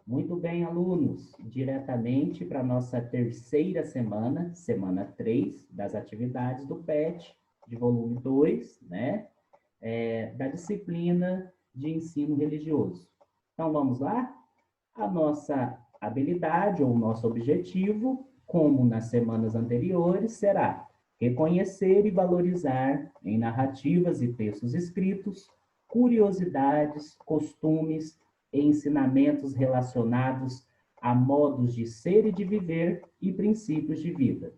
Muito bem, alunos, diretamente para a nossa terceira semana, semana 3 das atividades do PET, de volume 2, né? Da disciplina de ensino religioso. Então, vamos lá? A nossa habilidade ou nosso objetivo, como nas semanas anteriores, será reconhecer e valorizar em narrativas e textos escritos curiosidades, costumes e ensinamentos relacionados a modos de ser e de viver e princípios de vida.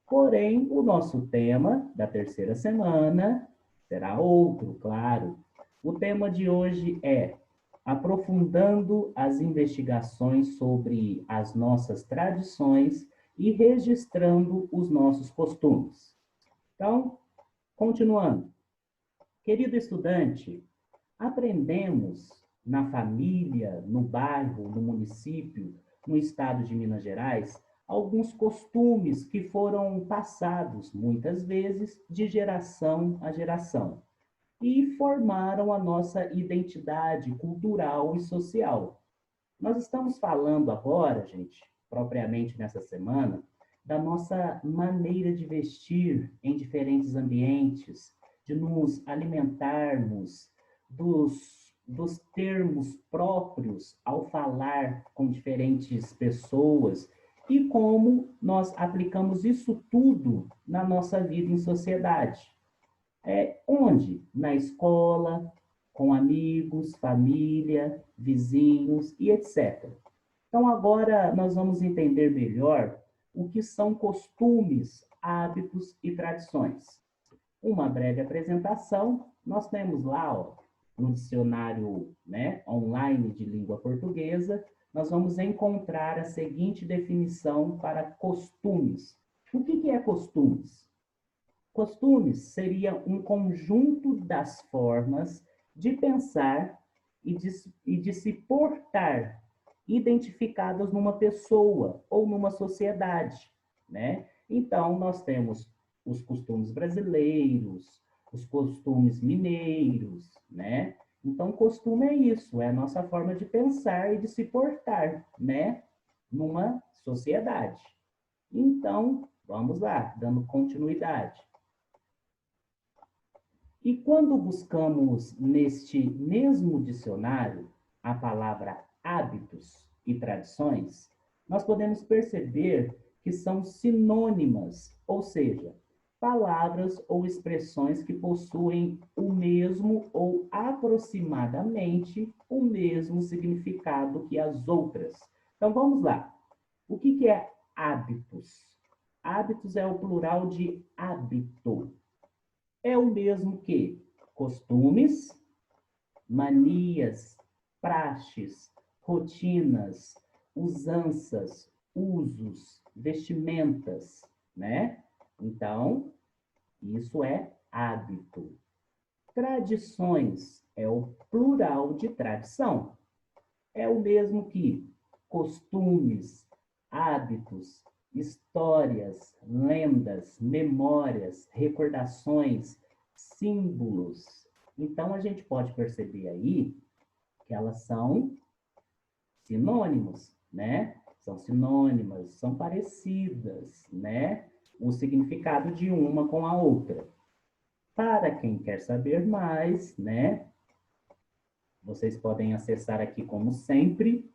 Porém, o nosso tema da terceira semana será outro, claro. O tema de hoje é aprofundando as investigações sobre as nossas tradições e registrando os nossos costumes. Então, continuando. Querido estudante, aprendemos na família, no bairro, no município, no estado de Minas Gerais, alguns costumes que foram passados, muitas vezes, de geração a geração e formaram a nossa identidade cultural e social. Nós estamos falando agora, gente, propriamente nessa semana, da nossa maneira de vestir em diferentes ambientes, de nos alimentarmos, dos termos próprios ao falar com diferentes pessoas e como nós aplicamos isso tudo na nossa vida em sociedade. Onde? Na escola, com amigos, família, vizinhos e etc. Então, agora nós vamos entender melhor o que são costumes, hábitos e tradições. Uma breve apresentação, nós temos lá, ó, no dicionário, né, online de língua portuguesa, nós vamos encontrar a seguinte definição para costumes. O que é costumes? Costumes seria um conjunto das formas de pensar e de se portar identificadas numa pessoa ou numa sociedade, né? Então, nós temos os costumes brasileiros, os costumes mineiros, né? Então, costume é isso, é a nossa forma de pensar e de se portar, né? Numa sociedade. Então, vamos lá, dando continuidade. E quando buscamos neste mesmo dicionário a palavra hábitos e tradições, nós podemos perceber que são sinônimas, ou seja, palavras ou expressões que possuem o mesmo ou aproximadamente o mesmo significado que as outras. Então vamos lá. O que é hábitos? Hábitos é o plural de hábito. É o mesmo que costumes, manias, praxes, rotinas, usanças, usos, vestimentas, né? Então, isso é hábito. Tradições é o plural de tradição. É o mesmo que costumes, hábitos, histórias, lendas, memórias, recordações, símbolos. Então a gente pode perceber aí que elas são sinônimos, né? São sinônimas, são parecidas, né? O significado de uma com a outra. Para quem quer saber mais, né? Vocês podem acessar aqui como sempre.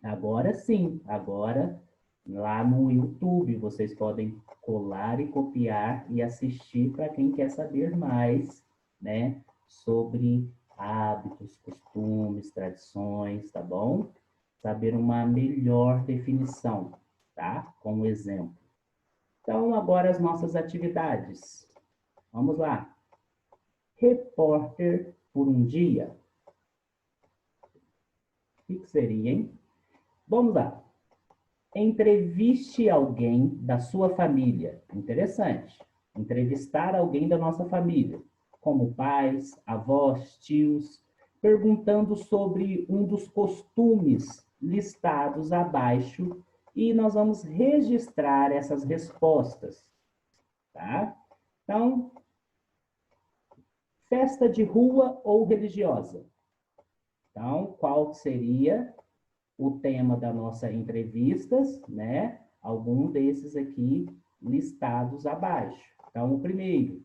Agora sim, agora lá no YouTube vocês podem colar e copiar e assistir para quem quer saber mais, né, sobre hábitos, costumes, tradições, tá bom? Saber uma melhor definição, tá? Como exemplo. Então, agora as nossas atividades. Vamos lá. Repórter por um dia. O que seria, hein? Vamos lá. Entreviste alguém da sua família. Interessante. Entrevistar alguém da nossa família, como pais, avós, tios, perguntando sobre um dos costumes listados abaixo e nós vamos registrar essas respostas, tá? Então, festa de rua ou religiosa? Então, qual seria o tema da nossa entrevistas, né? Algum desses aqui listados abaixo. Então, o primeiro,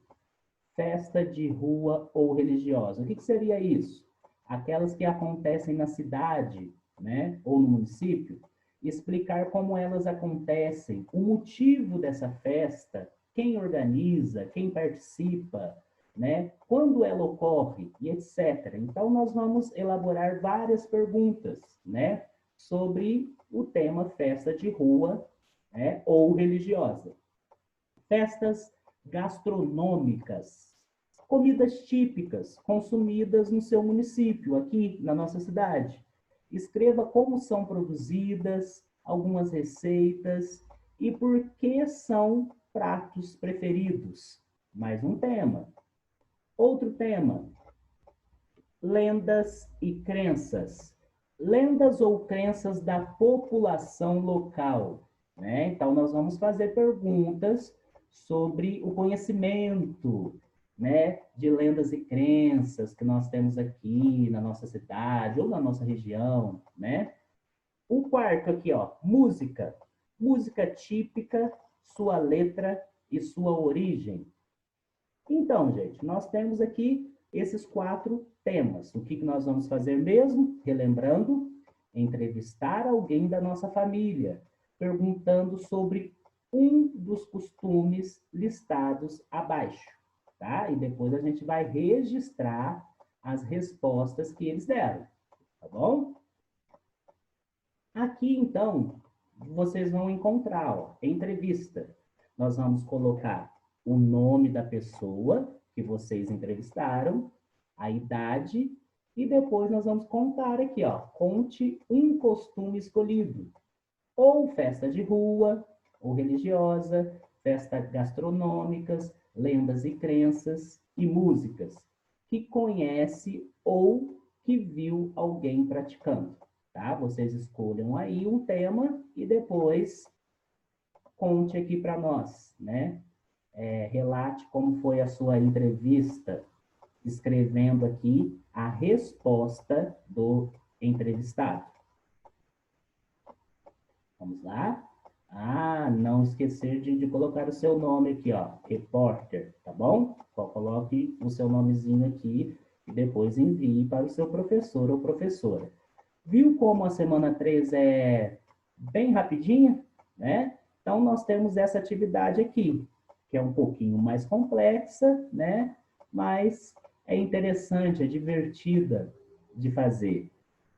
festa de rua ou religiosa. O que seria isso? Aquelas que acontecem na cidade, né? Ou no município. Explicar como elas acontecem, o motivo dessa festa, quem organiza, quem participa, né? Quando ela ocorre e etc. Então, nós vamos elaborar várias perguntas, né? Sobre o tema festa de rua, né? Ou religiosa. Festas gastronômicas, comidas típicas consumidas no seu município, aqui na nossa cidade. Escreva como são produzidas, algumas receitas e por que são pratos preferidos. Mais um tema. Outro tema, lendas e crenças. Lendas ou crenças da população local, né? Então, nós vamos fazer perguntas sobre o conhecimento, né, de lendas e crenças que nós temos aqui na nossa cidade ou na nossa região, né? O quarto aqui, ó, música. Música típica, sua letra e sua origem. Então, gente, nós temos aqui esses 4 temas. O que nós vamos fazer mesmo? Relembrando, entrevistar alguém da nossa família, perguntando sobre um dos costumes listados abaixo, tá? E depois a gente vai registrar as respostas que eles deram, tá bom? Aqui, então, vocês vão encontrar, ó, entrevista. Nós vamos colocar o nome da pessoa que vocês entrevistaram, a idade, e depois nós vamos contar aqui, ó, conte um costume escolhido. Ou festa de rua, ou religiosa, festas gastronômicas, lendas e crenças e músicas, que conhece ou que viu alguém praticando. Tá? Vocês escolham aí um tema e depois conte aqui para nós, né? Relate como foi a sua entrevista, escrevendo aqui a resposta do entrevistado. Vamos lá? Ah, não esquecer de colocar o seu nome aqui, ó, repórter, tá bom? Só coloque o seu nomezinho aqui e depois envie para o seu professor ou professora. Viu como a semana 3 é bem rapidinha, né? Então, nós temos essa atividade aqui, que é um pouquinho mais complexa, né? Mas é interessante, é divertida de fazer.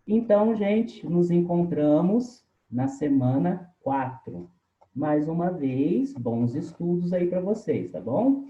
Então, gente, nos encontramos na semana 4. Mais uma vez, bons estudos aí para vocês, tá bom?